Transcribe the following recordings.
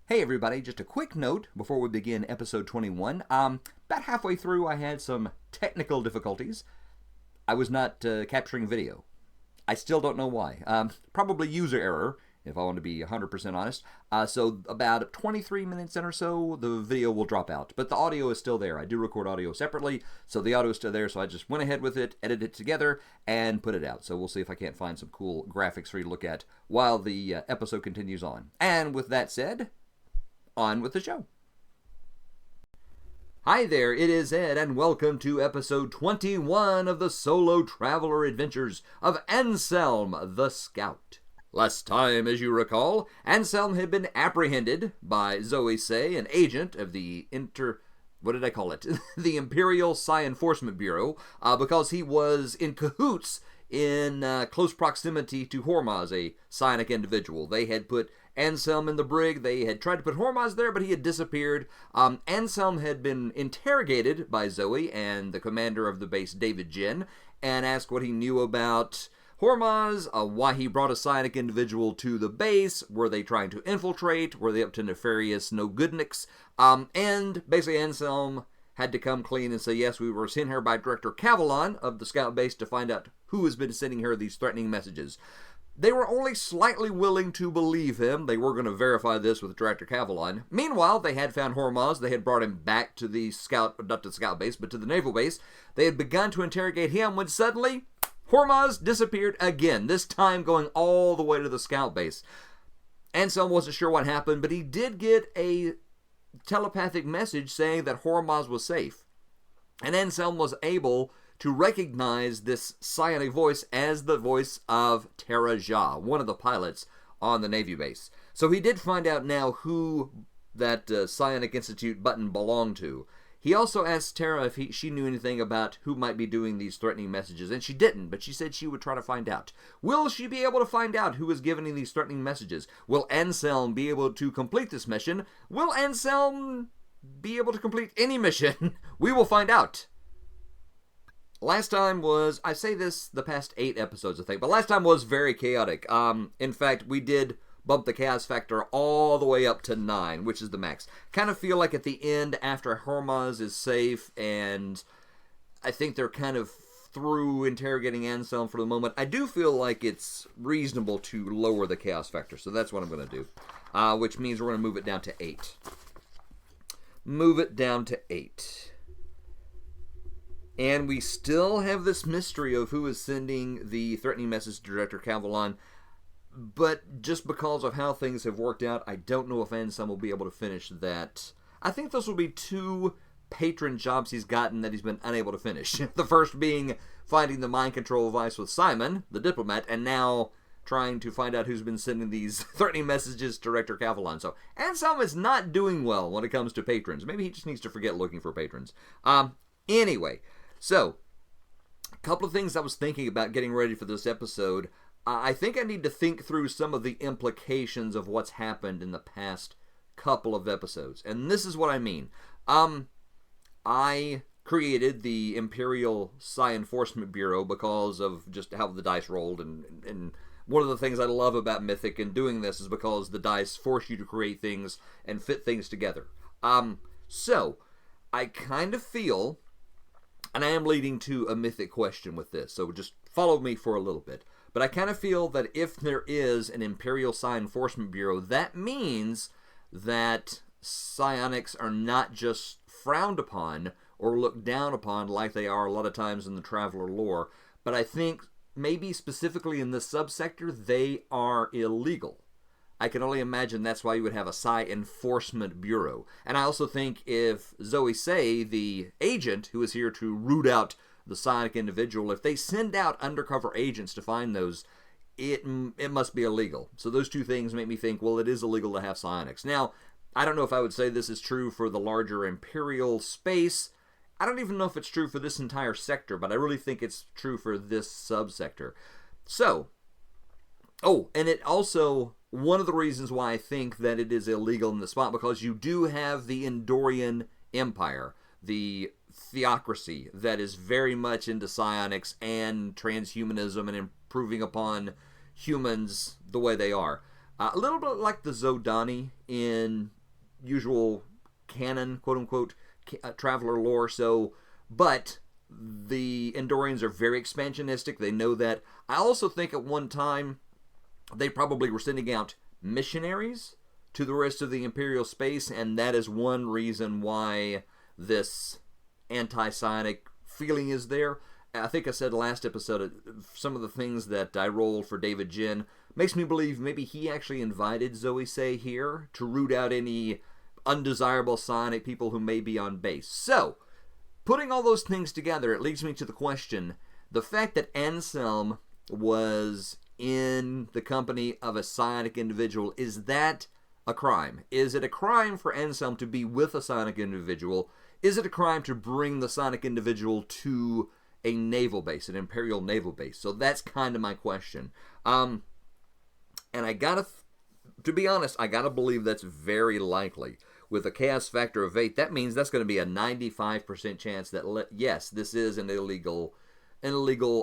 Hey everybody, just a quick note before we begin episode 21. About halfway through I had some technical difficulties. I was not capturing video. I still don't know why. Probably user error, if I want to be 100% honest. So about 23 minutes in or so, the video will drop out. But the audio is still there. I do record audio separately, so the audio is still there. So I just went ahead with it, edited it together, and put it out. So we'll see if I can't find some cool graphics for you to look at while the episode continues on. And with that said, on with the show. Hi there, it is Ed, and welcome to episode 21 of the Solo Traveler Adventures of Anselm the Scout. Last time, as you recall, Anselm had been apprehended by Zoe Say, an agent of the the Imperial Psi Enforcement Bureau, because he was in cahoots in close proximity to Hormaz, a psionic individual. They had put Anselm in the brig. They had tried to put Hormaz there, but he had disappeared. Anselm had been interrogated by Zoe and the commander of the base, David Jin, and asked what he knew about Hormaz, why he brought a psionic individual to the base, were they trying to infiltrate, were they up to nefarious no-goodniks, and basically Anselm had to come clean and say, yes, we were sent here by Director Cavalon of the Scout Base to find out who has been sending her these threatening messages. They were only slightly willing to believe him. They were going to verify this with Director Cavalon. Meanwhile, they had found Hormaz. They had brought him back to the not to the Scout Base, but to the Naval Base. They had begun to interrogate him when suddenly Hormaz disappeared again, this time going all the way to the Scout Base. Anselm wasn't sure what happened, but he did get a telepathic message saying that Hormaz was safe. And Anselm was able to recognize this psionic voice as the voice of Tara Jha, one of the pilots on the Navy base. So he did find out now who that Psionic Institute button belonged to. He also asked Tara if she knew anything about who might be doing these threatening messages, and she didn't, but she said she would try to find out. Will she be able to find out who is giving these threatening messages? Will Anselm be able to complete this mission? Will Anselm be able to complete any mission? We will find out. Last time was, I say this the past 8 episodes, I think, but last time was very chaotic. In fact, we did bump the chaos factor all the way up to 9, which is the max. Kind of feel like at the end, after Hormaz is safe, and I think they're kind of through interrogating Anselm for the moment, I do feel like it's reasonable to lower the chaos factor, so that's what I'm going to do, which means we're going to move it down to 8. Move it down to 8. And we still have this mystery of who is sending the threatening message to Director Cavalon. But just because of how things have worked out, I don't know if Anselm will be able to finish that. I think those will be 2 patron jobs he's gotten that he's been unable to finish. The first being finding the mind control device with Simon, the diplomat, and now trying to find out who's been sending these threatening messages to Director Cavalon. So Anselm is not doing well when it comes to patrons. Maybe he just needs to forget looking for patrons. Anyway, so a couple of things I was thinking about getting ready for this episode. I think I need to think through some of the implications of what's happened in the past couple of episodes. And this is what I mean. I created the Imperial Psi Enforcement Bureau because of just how the dice rolled. And one of the things I love about Mythic and doing this is because the dice force you to create things and fit things together. So, I kind of feel, and I am leading to a Mythic question with this, so just follow me for a little bit. But I kind of feel that if there is an Imperial Psi Enforcement Bureau, that means that psionics are not just frowned upon or looked down upon like they are a lot of times in the Traveler lore, but I think maybe specifically in this subsector, they are illegal. I can only imagine that's why you would have a Psi Enforcement Bureau. And I also think if Zoe Say, the agent who is here to root out the psionic individual, if they send out undercover agents to find those, it must be illegal. So those 2 things make me think, well, it is illegal to have psionics. Now, I don't know if I would say this is true for the larger Imperial space. I don't even know if it's true for this entire sector, but I really think it's true for this subsector. So, and it also, one of the reasons why I think that it is illegal in the spot, because you do have the Endorian Empire, the theocracy that is very much into psionics and transhumanism and improving upon humans the way they are. A little bit like the Zodani in usual canon, quote-unquote, traveler lore. So, but the Andorians are very expansionistic. They know that. I also think at one time they probably were sending out missionaries to the rest of the Imperial space, and that is one reason why this anti-psionic feeling is there. I think I said last episode, some of the things that I rolled for David Jin makes me believe maybe he actually invited Zoe Say here to root out any undesirable psionic people who may be on base. So, putting all those things together, it leads me to the question, the fact that Anselm was in the company of a psionic individual, is that a crime? Is it a crime for Anselm to be with a psionic individual? Is it a crime to bring the psionic individual to a naval base, an Imperial naval base? So that's kind of my question. And I gotta, to be honest, I gotta believe that's very likely. With a chaos factor of 8, that means that's going to be a 95% chance that, yes, this is an illegal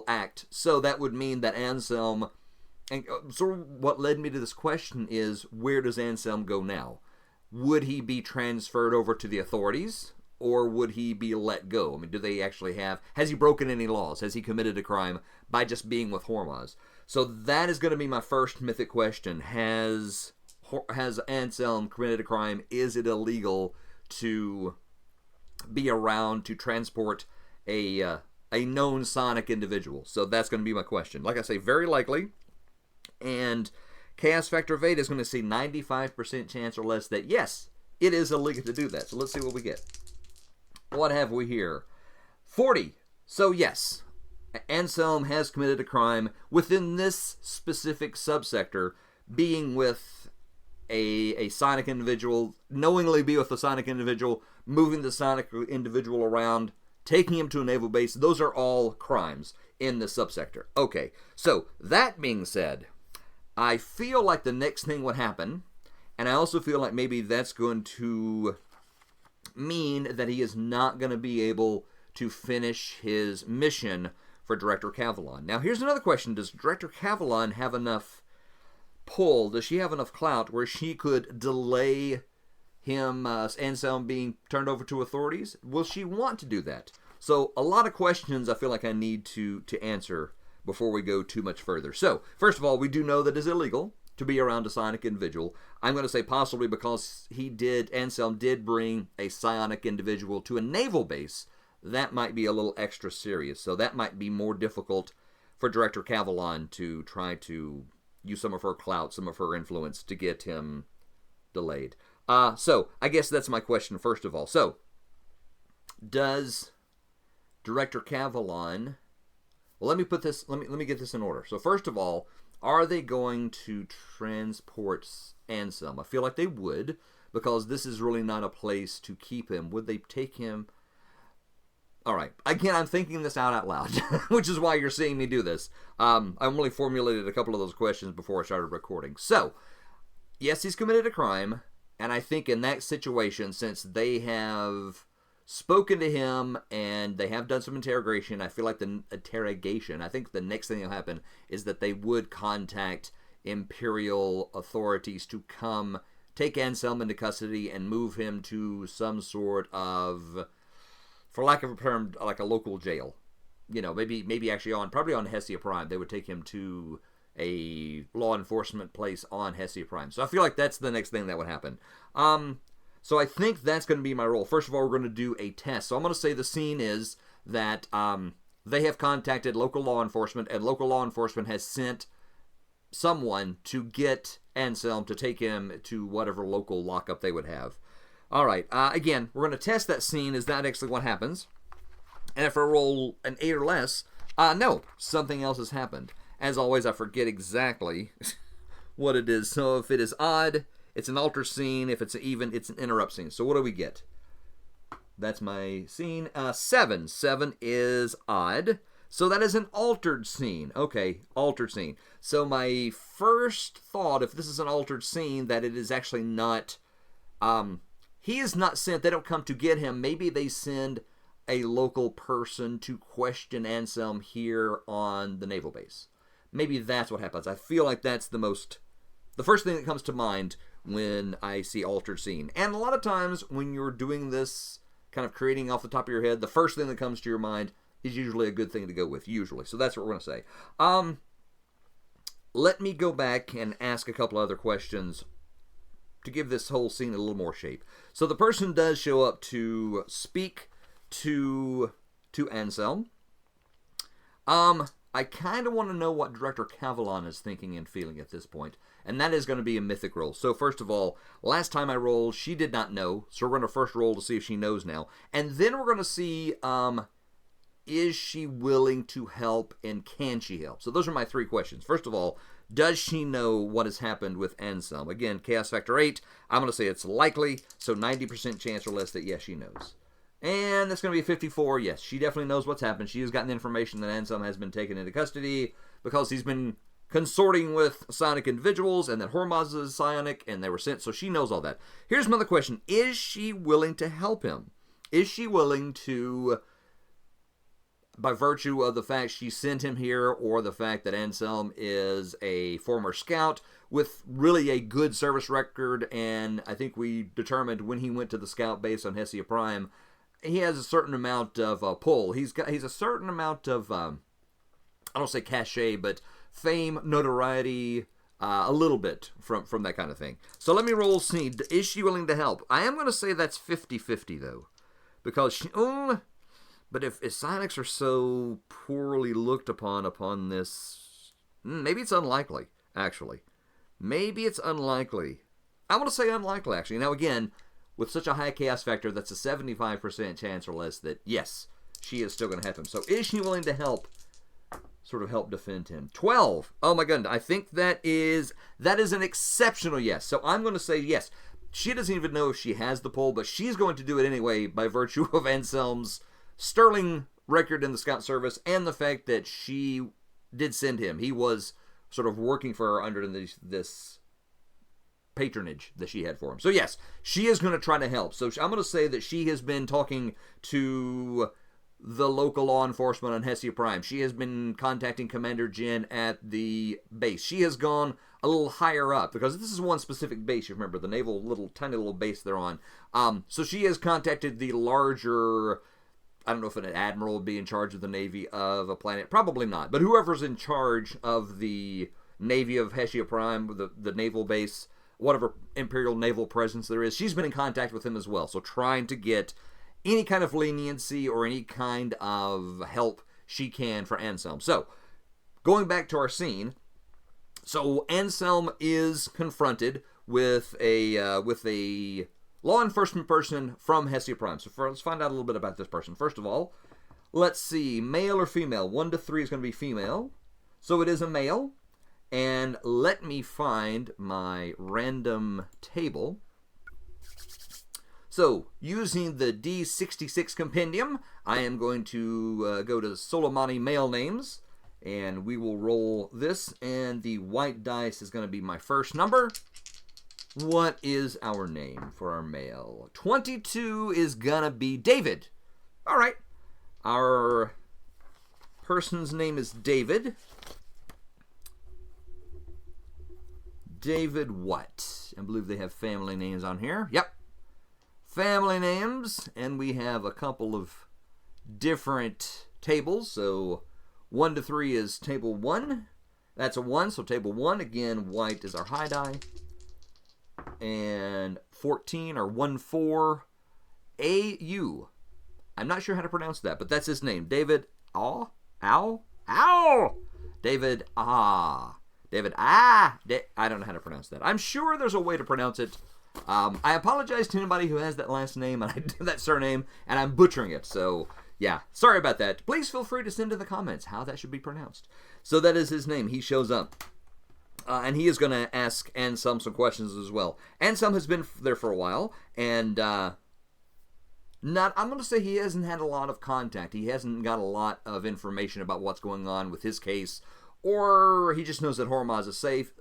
act. So that would mean that Anselm, and sort of what led me to this question is, where does Anselm go now? Would he be transferred over to the authorities, or would he be let go? I mean, do they actually has he broken any laws? Has he committed a crime by just being with Hormaz? So that is going to be my first mythic question. Has Anselm committed a crime? Is it illegal to be around to transport a known psionic individual? So that's going to be my question. Like I say, very likely. And chaos factor of 8 is going to see 95% chance or less that, yes, it is illegal to do that. So let's see what we get. What have we here? 40. So yes, Anselm has committed a crime within this specific subsector, being with a psionic individual, knowingly be with a psionic individual, moving the psionic individual around, taking him to a naval base. Those are all crimes in this subsector. Okay, so that being said, I feel like the next thing would happen, and I also feel like maybe that's going to mean that he is not going to be able to finish his mission for Director Cavallon. Now, here's another question. Does Director Cavallon have enough pull? Does she have enough clout where she could delay him, Anselm, being turned over to authorities? Will she want to do that? So, a lot of questions I feel like I need to answer before we go too much further. So, first of all, we do know that it's illegal to be around a psionic individual. I'm going to say possibly because Anselm did bring a psionic individual to a naval base. That might be a little extra serious. So that might be more difficult for Director Cavallon to try to use some of her clout, some of her influence to get him delayed. So I guess that's my question first of all. So, does Director Cavallon... Well, let me get this in order. So first of all, are they going to transport Anselm? I feel like they would, because this is really not a place to keep him. Would they take him? All right. Again, I'm thinking this out loud, which is why you're seeing me do this. I only formulated a couple of those questions before I started recording. So, yes, he's committed a crime, and I think in that situation, since they have spoken to him and they have done some interrogation, I feel like I think the next thing that'll happen is that they would contact Imperial authorities to come take Anselm into custody and move him to some sort of, for lack of a term, like a local jail. You know, maybe actually probably on Hessia Prime. They would take him to a law enforcement place on Hessia Prime. So I feel like that's the next thing that would happen. So I think that's going to be my role. First of all, we're going to do a test. So I'm going to say the scene is that they have contacted local law enforcement, and local law enforcement has sent someone to get Anselm to take him to whatever local lockup they would have. All right. Again, we're going to test that scene. Is that actually what happens? And if I roll an 8 or less, no, something else has happened. As always, I forget exactly what it is. So if it is odd, it's an altered scene. If it's even, it's an interrupt scene. So what do we get? That's my scene. 7. 7 is odd. So that is an altered scene. Okay, altered scene. So my first thought, if this is an altered scene, that it is actually not... he is not sent. They don't come to get him. Maybe they send a local person to question Anselm here on the naval base. Maybe that's what happens. I feel like that's the most the first thing that comes to mind when I see altered scene. And a lot of times when you're doing this, kind of creating off the top of your head, the first thing that comes to your mind is usually a good thing to go with, usually. So that's what we're going to say. Let me go back and ask a couple other questions to give this whole scene a little more shape. So the person does show up to speak to Anselm. I kind of want to know what Director Cavallon is thinking and feeling at this point, and that is going to be a mythic roll. So first of all, last time I rolled, she did not know, so we're going to first roll to see if she knows now, and then we're going to see, is she willing to help, and can she help? So those are my three questions. First of all, does she know what has happened with Anselm? Again, Chaos Factor 8, I'm going to say it's likely, so 90% chance or less that yes, she knows. And that's going to be a 54. Yes, she definitely knows what's happened. She has gotten information that Anselm has been taken into custody because he's been consorting with psionic individuals, and that Hormaz is psionic, and they were sent, so she knows all that. Here's another question. Is she willing to help him? Is she willing to, by virtue of the fact she sent him here, or the fact that Anselm is a former scout with really a good service record, and I think we determined when he went to the scout base on Hessia Prime, he has a certain amount of pull. He's a certain amount of, I don't say cachet, but fame, notoriety, a little bit from that kind of thing. So let me roll scene. Is she willing to help? I am going to say that's 50-50, though. Because she, but if psionics are so poorly looked upon this, maybe it's unlikely, actually. Maybe it's unlikely. I want to say unlikely, actually. Now, again, with such a high chaos factor, that's a 75% chance or less that, yes, she is still going to help him. So is she willing to help, sort of help defend him? 12. Oh, my goodness. I think that is an exceptional yes. So I'm going to say yes. She doesn't even know if she has the pull, but she's going to do it anyway by virtue of Anselm's sterling record in the Scout Service and the fact that she did send him. He was sort of working for her under this patronage that she had for him. So yes, she is going to try to help. So I'm going to say that she has been talking to the local law enforcement on Hessia Prime. She has been contacting Commander Jin at the base. She has gone a little higher up, because this is one specific base, you remember, the naval tiny little base they're on. So she has contacted the larger, I don't know if an admiral would be in charge of the Navy of a planet. Probably not. But whoever's in charge of the Navy of Hessia Prime, the naval base, whatever Imperial naval presence there is, she's been in contact with him as well. So trying to get any kind of leniency or any kind of help she can for Anselm. So, going back to our scene, so Anselm is confronted with a law enforcement person from Hessia Prime. So let's find out a little bit about this person. First of all, let's see, male or female? 1 to 3 is going to be female. So it is a male. And let me find my random table. So, using the D66 compendium, I am going to go to Solomani male names, and we will roll this, and the white dice is going to be my first number. What is our name for our male? 22 is going to be David. All right. Our person's name is David. David what? I believe they have family names on here. Yep. Family names, and we have a couple of different tables. So 1 to 3 is table 1. That's a 1, so table 1. Again, white is our high die. And 14 or 1-4 AU. I'm not sure how to pronounce that, but that's his name. David David David I don't know how to pronounce that. I'm sure there's a way to pronounce it. I apologize to anybody who has that last name and that surname, and I'm butchering it. So, yeah, sorry about that. Please feel free to send in the comments how that should be pronounced. So that is his name. He shows up. And he is going to ask Anselm some questions as well. Anselm has been there for a while, and I'm going to say he hasn't had a lot of contact. He hasn't got a lot of information about what's going on with his case, or he just knows that Hormaz is safe.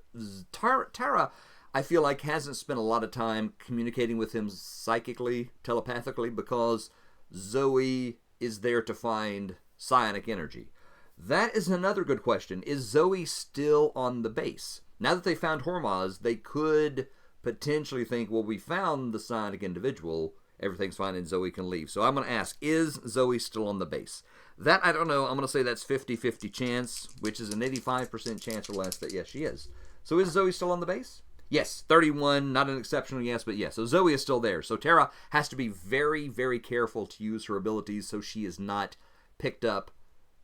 Tara, I feel like, hasn't spent a lot of time communicating with him psychically, telepathically, because Zoe is there to find psionic energy. That is another good question. Is Zoe still on the base? Now that they found Hormuz, they could potentially think, well, we found the psionic individual, everything's fine, and Zoe can leave. So I'm going to ask, is Zoe still on the base? That, I don't know. I'm going to say that's 50-50 chance, which is an 85% chance or less that, yes, she is. So is Zoe still on the base? Yes, 31, not an exceptional yes, but yes. So Zoe is still there. So Tara has to be very, very careful to use her abilities so she is not picked up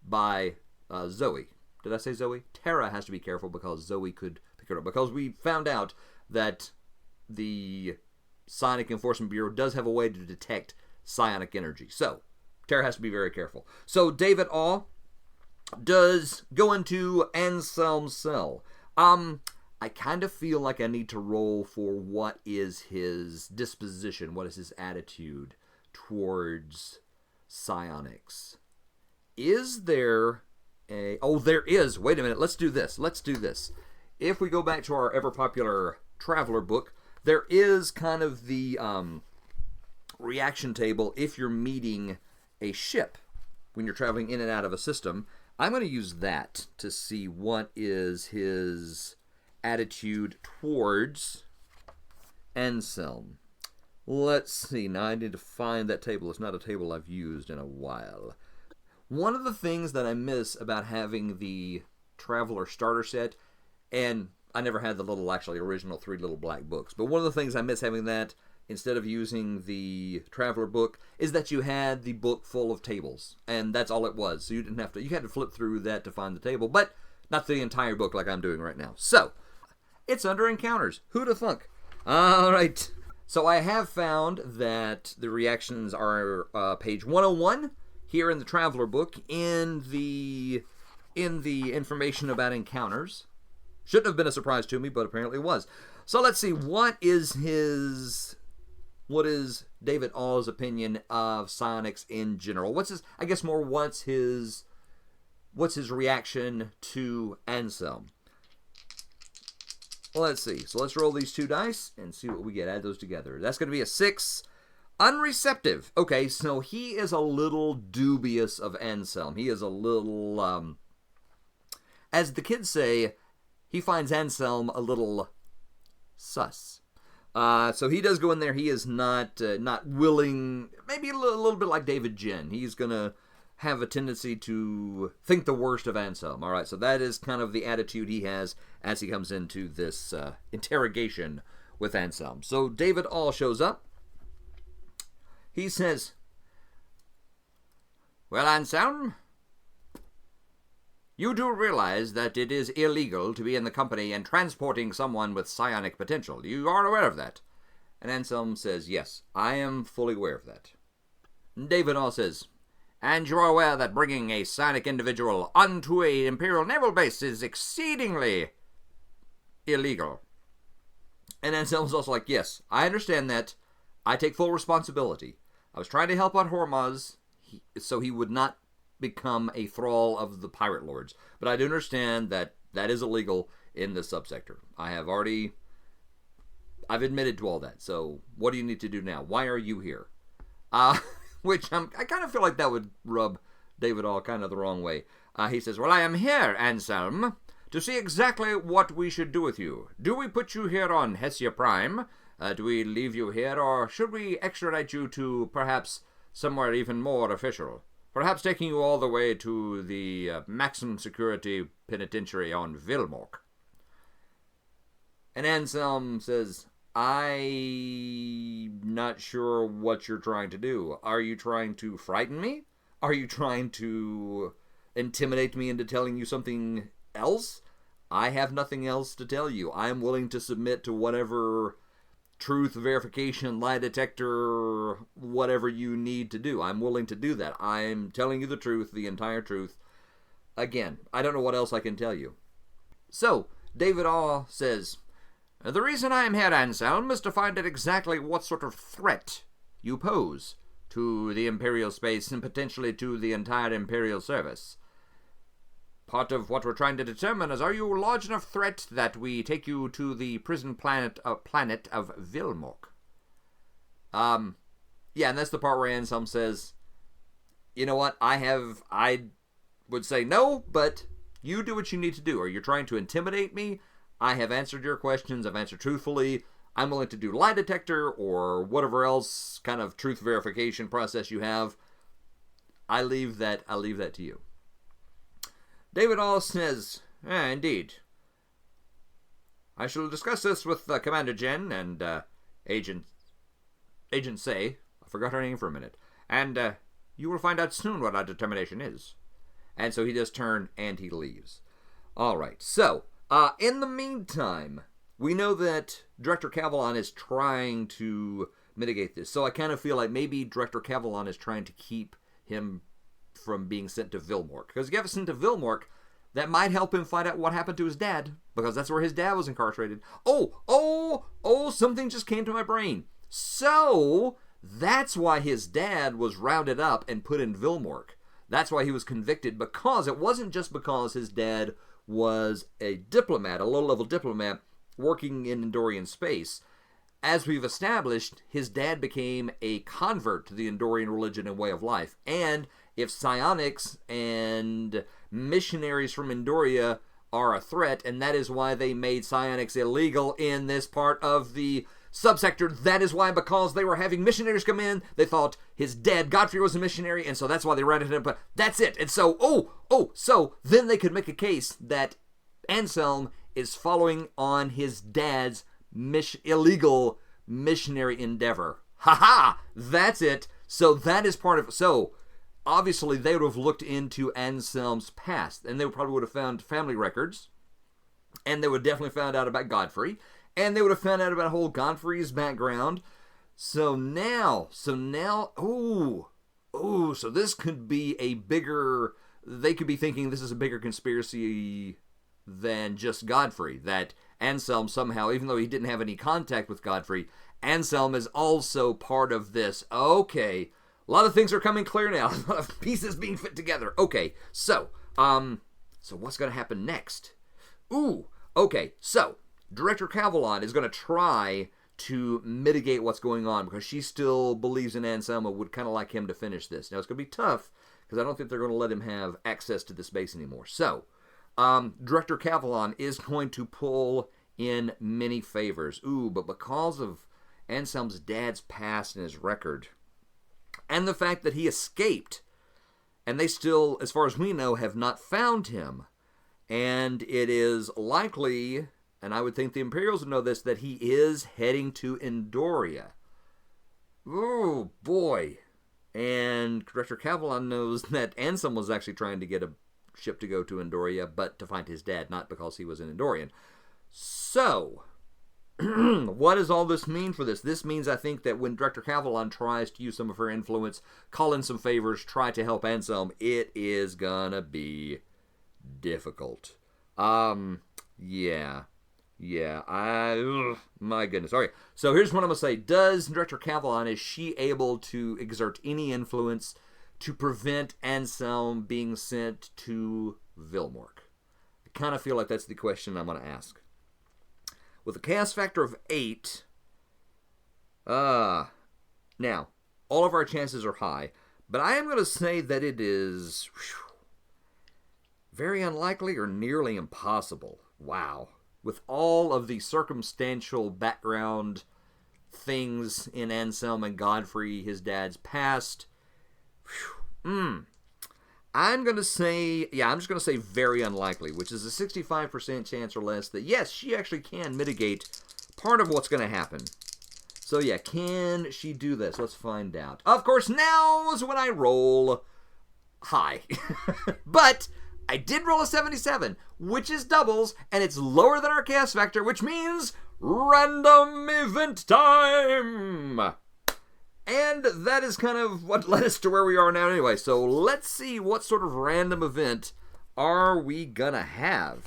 by Zoe. Did I say Zoe? Tara has to be careful because Zoe could pick her up. Because we found out that the Psionic Enforcement Bureau does have a way to detect psionic energy. So Tara has to be very careful. So David Awe does go into Anselm's cell. I kind of feel like I need to roll for what is his disposition, what is his attitude towards psionics. Is there a... Oh, there is. Wait a minute. Let's do this. If we go back to our ever-popular Traveler book, there is kind of the reaction table if you're meeting a ship when you're traveling in and out of a system. I'm going to use that to see what is his attitude towards Anselm. Let's see. Now I need to find that table. It's not a table I've used in a while. One of the things that I miss about having the Traveler starter set, and I never had the little, actually, original 3 little black books, but one of the things I miss having that instead of using the Traveler book is that you had the book full of tables, and that's all it was. So you didn't have to, you had to flip through that to find the table, but not the entire book like I'm doing right now. So, it's under Encounters. Who'da thunk? Alright. So I have found that the reactions are page 101 here in the Traveler book in the information about Encounters. Shouldn't have been a surprise to me, but apparently it was. So let's see, what is David Awe's opinion of psionics in general? What's his reaction to Anselm? Well, let's see. So let's roll these 2 dice and see what we get. Add those together. That's going to be a 6. Unreceptive. Okay, so he is a little dubious of Anselm. He is a little, as the kids say, he finds Anselm a little sus. So he does go in there. He is not willing, maybe a little bit like David Jen. He's going to have a tendency to think the worst of Anselm. All right, so that is kind of the attitude he has as he comes into this interrogation with Anselm. So David Awe shows up. He says, "Well, Anselm, you do realize that it is illegal to be in the company and transporting someone with psionic potential. You are aware of that?" And Anselm says, "Yes, I am fully aware of that." And David Awe says, "And you are aware that bringing a psionic individual onto a Imperial naval base is exceedingly illegal?" And Anselm's also like, "Yes, I understand that. I take full responsibility. I was trying to help out Hormuz so he would not become a thrall of the pirate lords. But I do understand that that is illegal in this subsector. I've admitted to all that. So what do you need to do now? Why are you here?" Which I kind of feel like that would rub David Awe kind of the wrong way. He says, "Well, I am here, Anselm, to see exactly what we should do with you. Do we put you here on Hessia Prime? Do we leave you here, or should we extradite you to perhaps somewhere even more official? Perhaps taking you all the way to the maximum security penitentiary on Vhilmork?" And Anselm says, "I'm not sure what you're trying to do. Are you trying to frighten me? Are you trying to intimidate me into telling you something else? I have nothing else to tell you. I'm willing to submit to whatever truth verification, lie detector, whatever you need to do. I'm willing to do that. I'm telling you the truth, the entire truth. Again, I don't know what else I can tell you." So, David Awe says, "The reason I am here, Anselm, is to find out exactly what sort of threat you pose to the Imperial space and potentially to the entire Imperial service. Part of what we're trying to determine is, are you a large enough threat that we take you to the prison planet of Vhilmork?" Yeah, and that's the part where Anselm says, "You know what, I would say no, but you do what you need to do. Are you trying to intimidate me? I have answered your questions. I've answered truthfully. I'm willing to do lie detector or whatever else kind of truth verification process you have. I leave that to you. David All says, indeed. I shall discuss this with Commander Jen and Agent Say. I forgot her name for a minute. And you will find out soon what our determination is. And so he does turn and he leaves. All right. So, in the meantime, we know that Director Cavillon is trying to mitigate this. So I kind of feel like maybe Director Cavillon is trying to keep him from being sent to Vhilmork. Because if you get sent to Vhilmork, that might help him find out what happened to his dad. Because that's where his dad was incarcerated. Oh, something just came to my brain. So, that's why his dad was rounded up and put in Vhilmork. That's why he was convicted, because it wasn't just because his dad was a diplomat, a low-level diplomat, working in Endorian space. As we've established, his dad became a convert to the Endorian religion and way of life. And if psionics and missionaries from Endoria are a threat, and that is why they made psionics illegal in this part of the subsector, that is why, because they were having missionaries come in, they thought his dad, Godfrey, was a missionary, and so that's why they rounded him up. But that's it. And so, so then they could make a case that Anselm is following on his dad's illegal missionary endeavor. Ha! That's it. So that is part of... So, obviously, they would have looked into Anselm's past, and they probably would have found family records, and they would have definitely found out about Godfrey, and they would have found out about whole Godfrey's background. So now, so this could be a bigger... They could be thinking this is a bigger conspiracy than just Godfrey, that Anselm somehow, even though he didn't have any contact with Godfrey, Anselm is also part of this. Okay, a lot of things are coming clear now. A lot of pieces being fit together. Okay, so what's going to happen next? Okay, so Director Cavillon is going to try to mitigate what's going on because she still believes in Anselm and would kind of like him to finish this. Now, it's going to be tough because I don't think they're going to let him have access to this base anymore. So, Director Cavillon is going to pull in many favors. But because of Anselm's dad's past and his record, and the fact that he escaped, and they still, as far as we know, have not found him, and it is likely, and I would think the Imperials would know this, that he is heading to Endoria. Oh, boy. And Director Cavillon knows that Anselm was actually trying to get a ship to go to Endoria, but to find his dad, not because he was an Endorian. So, what does all this mean for this? This means, I think, that when Director Cavillon tries to use some of her influence, call in some favors, try to help Anselm, it is gonna be difficult. Yeah, my goodness. All right, so here's what I'm gonna say. Does Director Cavillon, is she able to exert any influence to prevent Anselm being sent to Vhilmork? I kind of feel like that's the question I'm going to ask. With a chaos factor of 8, now, all of our chances are high, but I am going to say that it is very unlikely or nearly impossible. Wow. With all of the circumstantial background things in Anselm and Godfrey, his dad's past, I'm going to say, I'm just going to say very unlikely, which is a 65% chance or less that, yes, she actually can mitigate part of what's going to happen. So, yeah, can she do this? Let's find out. Of course, now is when I roll high. But I did roll a 77, which is doubles, and it's lower than our chaos factor, which means random event time! And that is kind of what led us to where we are now anyway. So let's see what sort of random event are we gonna have.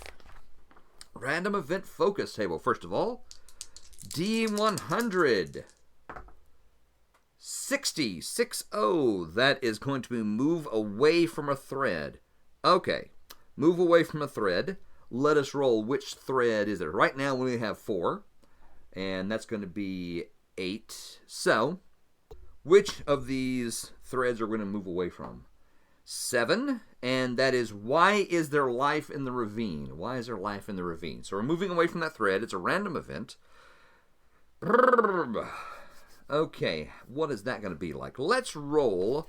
Random event focus table. First of all, D100. 60. That is going to be move away from a thread. Okay, move away from a thread. Let us roll which thread is it. Right now we have 4. And that's going to be 8. So, which of these threads are we going to move away from? 7, and that is, why is there life in the ravine? Why is there life in the ravine? So we're moving away from that thread. It's a random event. Okay, what is that going to be like? Let's roll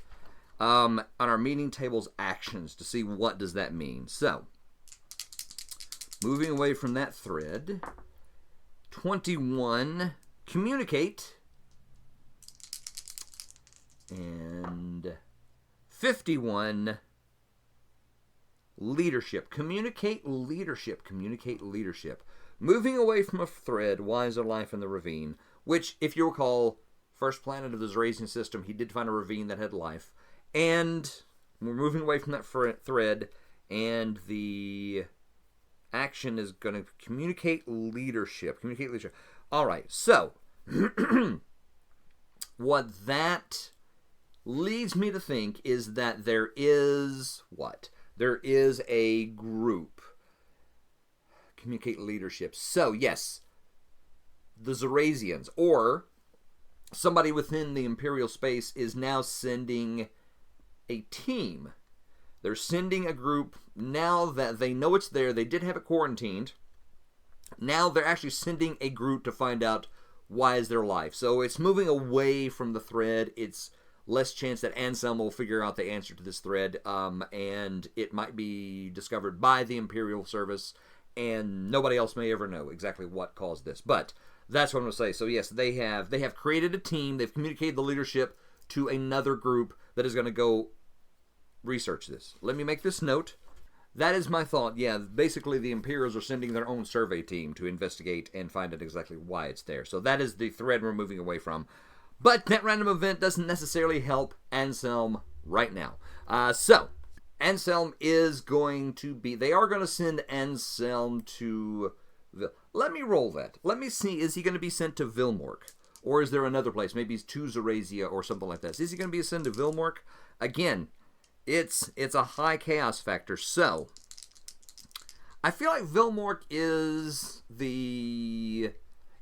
on our meeting table's actions to see what does that mean. So, moving away from that thread, 21, communicate, and 51, leadership. Communicate leadership. Communicate leadership. Moving away from a thread, why is there life in the ravine? Which, if you recall, first planet of the Zerazian system, he did find a ravine that had life. And we're moving away from that thread, and the action is going to communicate leadership. Communicate leadership. All right, so what that leads me to think is that there is what? There is a group. Communicate leadership. So, yes, the Zerazians, or somebody within the Imperial space, is now sending a team. They're sending a group now that they know it's there. They did have it quarantined. Now they're actually sending a group to find out why is there life. So it's moving away from the thread. It's less chance that Anselm will figure out the answer to this thread, and it might be discovered by the Imperial Service, and nobody else may ever know exactly what caused this. But that's what I'm going to say. So yes, they have created a team. They've communicated the leadership to another group that is going to go research this. Let me make this note. That is my thought. Yeah, basically the Imperials are sending their own survey team to investigate and find out exactly why it's there. So that is the thread we're moving away from. But that random event doesn't necessarily help Anselm right now. So, Anselm is going to be... They are going to send Anselm to... Let me roll that. Let me see, is he going to be sent to Vhilmork? Or is there another place? Maybe he's to Zerazia or something like that. Is he going to be sent to Vhilmork? Again, it's a high chaos factor. So, I feel like Vhilmork is the...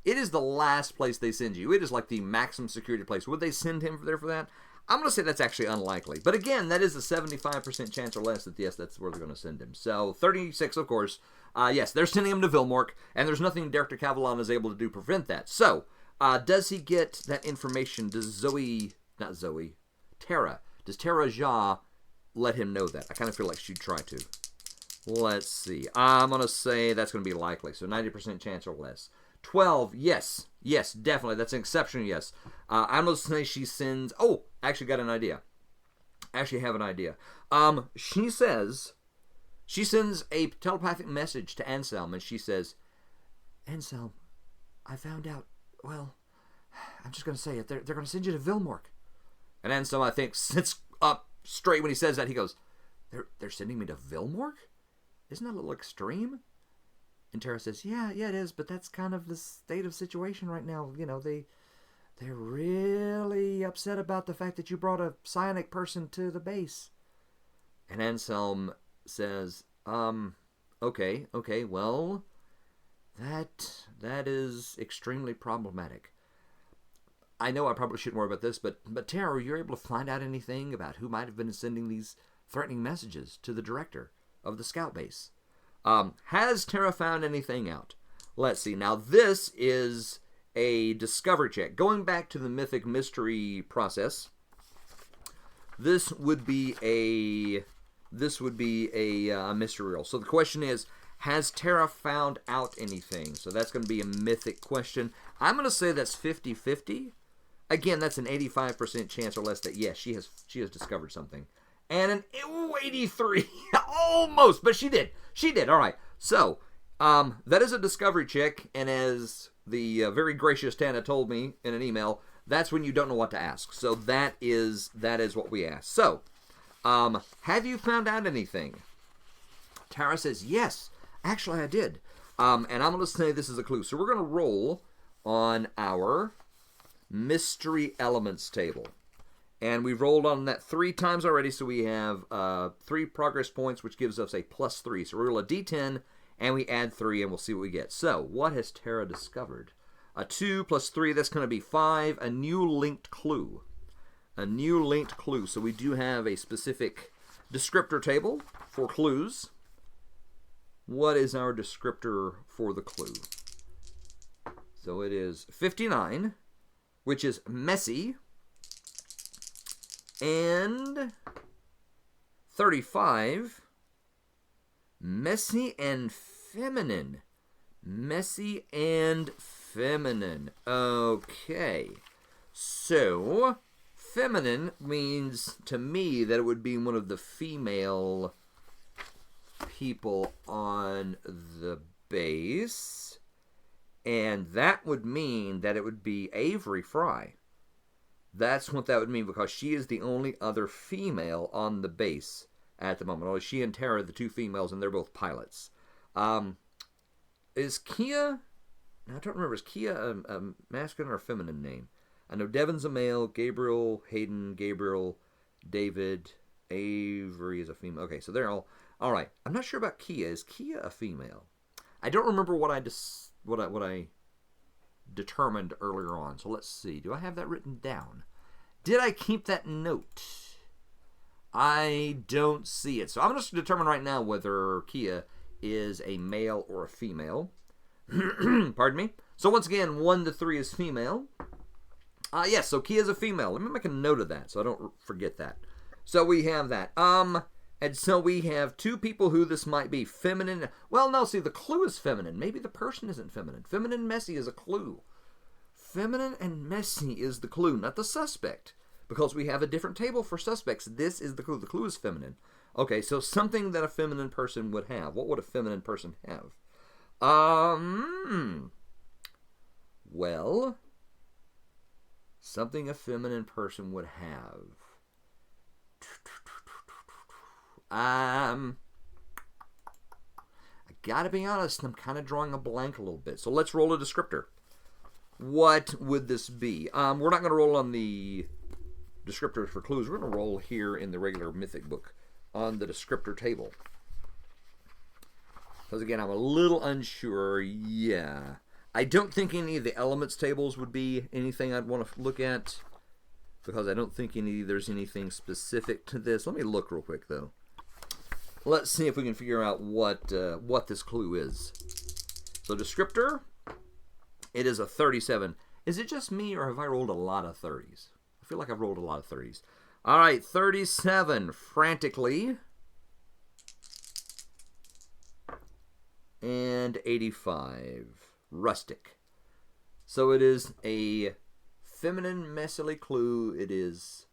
It is the last place they send you. It is like the maximum security place. Would they send him there for that? I'm going to say that's actually unlikely. But again, that is a 75% chance or less that, yes, that's where they're going to send him. So, 36, of course. Yes, they're sending him to Vhilmork, and there's nothing Director Cavallon is able to do to prevent that. So, does he get that information? Does Tara, does Tara Ja let him know that? I kind of feel like she'd try to. Let's see. I'm going to say that's going to be likely. So, 90% chance or less. 12, yes, definitely. That's an exceptional yes. I'm going to say she sends... Oh, actually got an idea. Actually have an idea. She sends a telepathic message to Anselm, and she says, Anselm, I found out, well, I'm just going to say it, they're going to send you to Vhilmork. And Anselm, I think, sits up straight when he says that. He goes, they're sending me to Vhilmork? Isn't that a little extreme? And Tara says, yeah, it is, but that's kind of the state of situation right now. You know, they're really upset about the fact that you brought a psionic person to the base. And Anselm says, okay, well, that is extremely problematic. I know I probably shouldn't worry about this, but Tara, are you able to find out anything about who might have been sending these threatening messages to the director of the scout base? Has Tara found anything out? Let's see. Now, this is a discovery check. Going back to the mythic mystery process, this would be a mystery roll. So the question is, has Tara found out anything? So that's going to be a mythic question. I'm going to say that's 50-50. Again, that's an 85% chance or less that, yes, she has discovered something. And an 83. Almost, but she did. All right. So, that is a discovery check, and as the very gracious Tana told me in an email, that's when you don't know what to ask. So that is what we ask. So, have you found out anything? Tara says, yes, actually I did. And I'm going to say this is a clue. So we're going to roll on our mystery elements table. And we've rolled on that 3 times already, so we have 3 progress points, which gives us a +3. So we roll a d10, and we add 3, and we'll see what we get. So, what has Tara discovered? A 2 + 3, that's going to be 5. A new linked clue. So we do have a specific descriptor table for clues. What is our descriptor for the clue? So it is 59, which is messy, and 35, messy and feminine. Messy and feminine. Okay. So, feminine means to me that it would be one of the female people on the base. And that would mean that it would be Avery Fry. That's what that would mean, because she is the only other female on the base at the moment. Only she and Tara are the two females, and they're both pilots. Is Kia... I don't remember. Is Kia a masculine or a feminine name? I know Devin's a male. Gabriel, Hayden, Gabriel, David, Avery is a female. Okay, so they're all... All right. I'm not sure about Kia. Is Kia a female? I don't remember what I determined earlier on. So let's see. Do I have that written down? Did I keep that note? I don't see it. So I'm just going to determine right now whether Kia is a male or a female. Pardon me. So once again, 1 to 3 is female. Yes, so Kia is a female. Let me make a note of that so I don't forget that. So we have that. And so we have two people who this might be. Feminine. Well, no, see, the clue is feminine. Maybe the person isn't feminine. Feminine messy is a clue. Feminine and messy is the clue, not the suspect. Because we have a different table for suspects. This is the clue. The clue is feminine. Okay, so something that a feminine person would have. What would a feminine person have? Well, something a feminine person would have. I gotta be honest, I'm kind of drawing a blank a little bit. So let's roll a descriptor. What would this be? We're not going to roll on the descriptors for clues. We're going to roll here in the regular Mythic book on the descriptor table. Because again, I'm a little unsure. Yeah. I don't think any of the elements tables would be anything I'd want to look at. Because I don't think there's anything specific to this. Let me look real quick, though. Let's see if we can figure out what this clue is. So descriptor, it is a 37. Is it just me, or have I rolled a lot of 30s? I feel like I've rolled a lot of 30s. All right, 37, frantically. And 85, rustic. So it is a feminine, messily clue. It is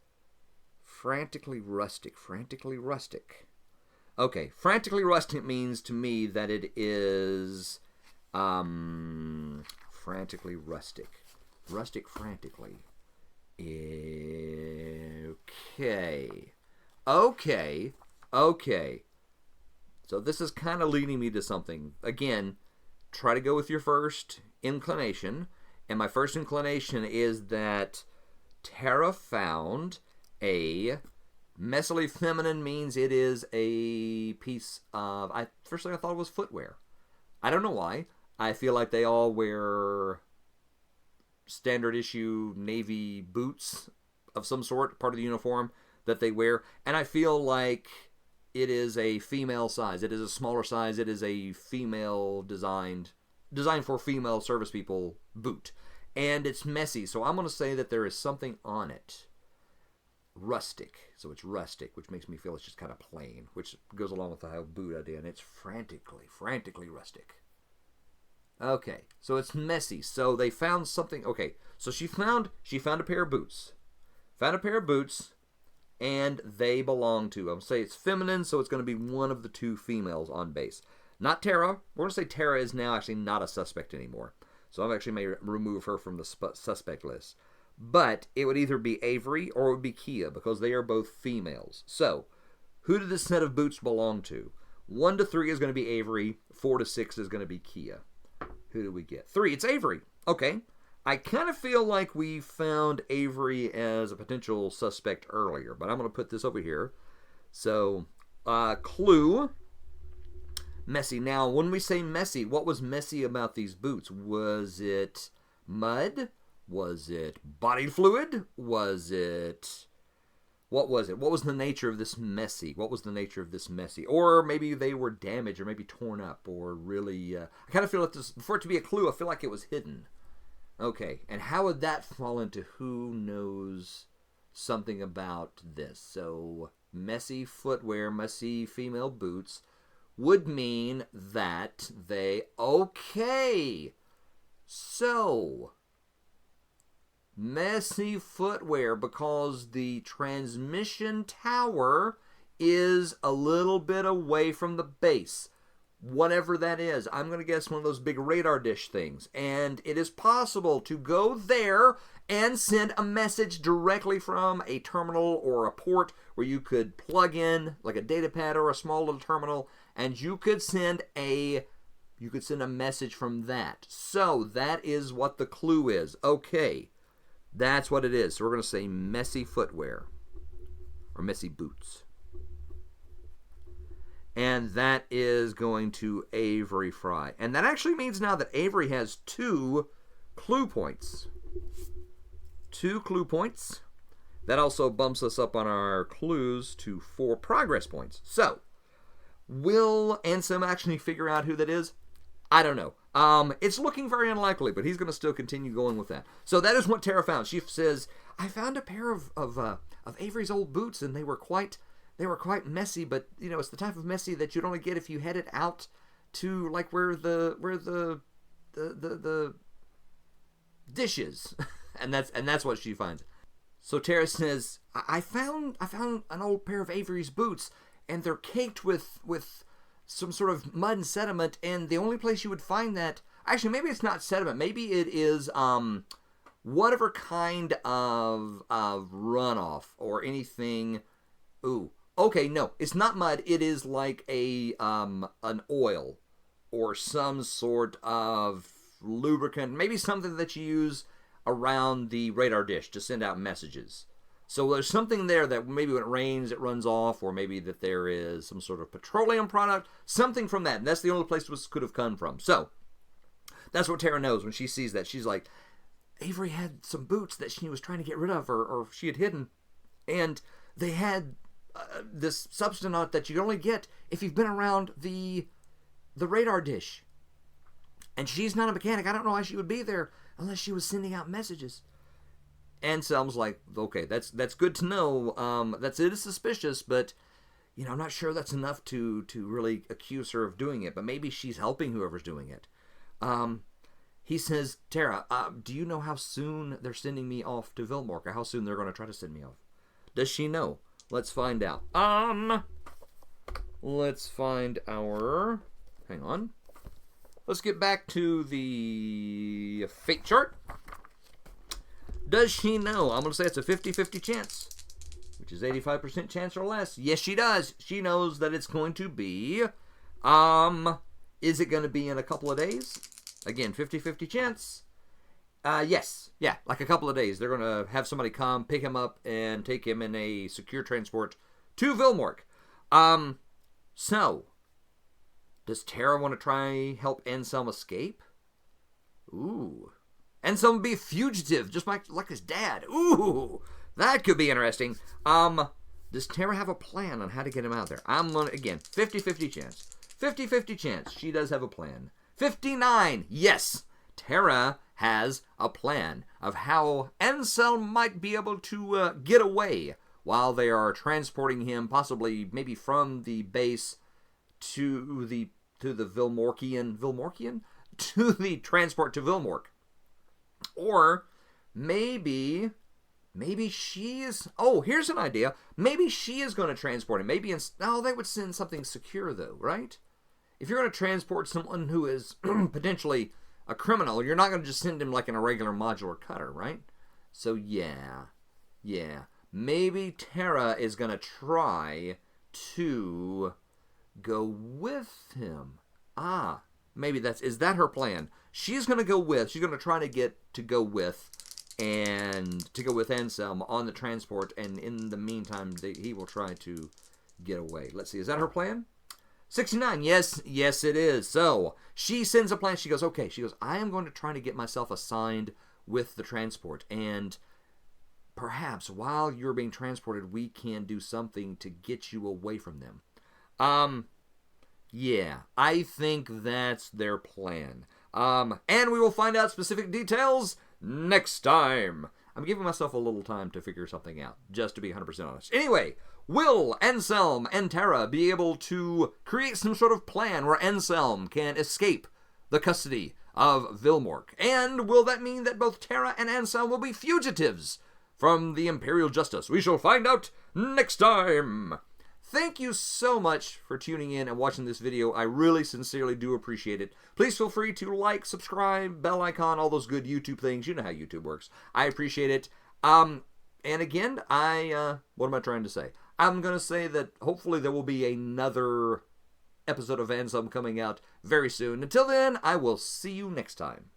frantically rustic. Frantically rustic. Okay, frantically rustic means to me that it is frantically rustic. Rustic frantically. Okay. So this is kind of leading me to something. Again, try to go with your first inclination. And my first inclination is that Tara found a messily feminine means it is a piece of... Firstly, I thought it was footwear. I don't know why. I feel like they all wear standard issue Navy boots of some sort, part of the uniform that they wear. And I feel like it is a female size. It is a smaller size. It is a female designed for female service people boot. And it's messy, so I'm going to say that there is something on it. Rustic. So it's rustic, which makes me feel it's just kind of plain, which goes along with the whole boot idea. And it's frantically rustic. Okay, so it's messy. So they found something. Okay, so she found a pair of boots. Found a pair of boots, and they belong to, I'm going to say it's feminine, so it's going to be one of the two females on base. Not Tara. We're going to say Tara is now actually not a suspect anymore. So I've actually may remove her from the suspect list. But it would either be Avery or it would be Kia, because they are both females. So, who did this set of boots belong to? 1 to 3 is going to be Avery. 4 to 6 is going to be Kia. Who do we get? 3. It's Avery. Okay. I kind of feel like we found Avery as a potential suspect earlier, but I'm going to put this over here. So, clue. Messy. Now, when we say messy, what was messy about these boots? Was it mud? Was it body fluid? Was it What was it? What was the nature of this messy? What was the nature of this messy? Or maybe they were damaged, or maybe torn up, or really... I kind of feel like this, for it to be a clue, I feel like it was hidden. Okay, and how would that fall into who knows something about this? So, messy footwear, messy female boots would mean that they... Okay! So... messy footwear, because the transmission tower is a little bit away from the base. Whatever that is, I'm going to guess one of those big radar dish things. And it is possible to go there and send a message directly from a terminal or a port where you could plug in like a data pad or a small little terminal, and you could send a message from that. So that is what the clue is. Okay. That's what it is. So we're going to say messy footwear or messy boots. And that is going to Avery Fry. And that actually means now that Avery has 2 clue points. 2 clue points. That also bumps us up on our clues to 4 progress points. So, will Anselm actually figure out who that is? I don't know. It's looking very unlikely, but he's going to still continue going with that. So that is what Tara found. She says, I found a pair of Avery's old boots, and they were quite messy, but you know, it's the type of messy that you'd only get if you headed out to like where the dish is. and that's what she finds. So Tara says, I found an old pair of Avery's boots, and they're caked with some sort of mud and sediment, and the only place you would find that... Actually, maybe it's not sediment. Maybe it is whatever kind of runoff or anything... Ooh. Okay, no. It's not mud. It is like an oil or some sort of lubricant. Maybe something that you use around the radar dish to send out messages. So there's something there that maybe when it rains, it runs off, or maybe that there is some sort of petroleum product, something from that. And that's the only place this could have come from. So that's what Tara knows when she sees that. She's like, Avery had some boots that she was trying to get rid of, or she had hidden. And they had this substance on it that you can only get if you've been around the radar dish. And she's not a mechanic. I don't know why she would be there unless she was sending out messages. Anselm's like, okay, that's good to know. It is suspicious, but you know, I'm not sure that's enough to really accuse her of doing it. But maybe she's helping whoever's doing it. He says, Tara, do you know how soon they're sending me off to Vhilmork, or how soon they're going to try to send me off? Does she know? Let's find out. Let's find our... Hang on. Let's get back to the fate chart. Does she know? I'm going to say it's a 50-50 chance, which is 85% chance or less. Yes, she does. She knows that it's going to be, is it going to be in a couple of days? Again, 50-50 chance. Yes. Yeah, like a couple of days. They're going to have somebody come, pick him up, and take him in a secure transport to Vhilmork. So, does Tara want to try help Anselm escape? Ooh. Anselm be a fugitive, just like his dad. Ooh, that could be interesting. Does Tara have a plan on how to get him out there? I'm going to, again, 50-50 chance. 50-50 chance. She does have a plan. 59. Yes, Tara has a plan of how Anselm might be able to get away while they are transporting him, possibly maybe from the base to the Vhilmorkian, to the transport to Vhilmork. Or maybe she is... Oh, here's an idea. Maybe she is going to transport him. Maybe... they would send something secure, though, right? If you're going to transport someone who is potentially a criminal, you're not going to just send him like in a regular modular cutter, right? So, yeah. Maybe Tara is going to try to go with him. Maybe is that her plan? She's going to try to go with Anselm on the transport, and in the meantime, he will try to get away. Let's see, is that her plan? 69, yes it is. So, she sends a plan. She goes, I am going to try to get myself assigned with the transport, and perhaps while you're being transported, we can do something to get you away from them. Yeah, I think that's their plan. And we will find out specific details next time. I'm giving myself a little time to figure something out, just to be 100% honest. Anyway, will Anselm and Tara be able to create some sort of plan where Anselm can escape the custody of Vhilmork? And will that mean that both Tara and Anselm will be fugitives from the Imperial Justice? We shall find out next time. Thank you so much for tuning in and watching this video. I really sincerely do appreciate it. Please feel free to like, subscribe, bell icon, all those good YouTube things. You know how YouTube works. I appreciate it. And again, what am I trying to say? I'm going to say that hopefully there will be another episode of Anselm coming out very soon. Until then, I will see you next time.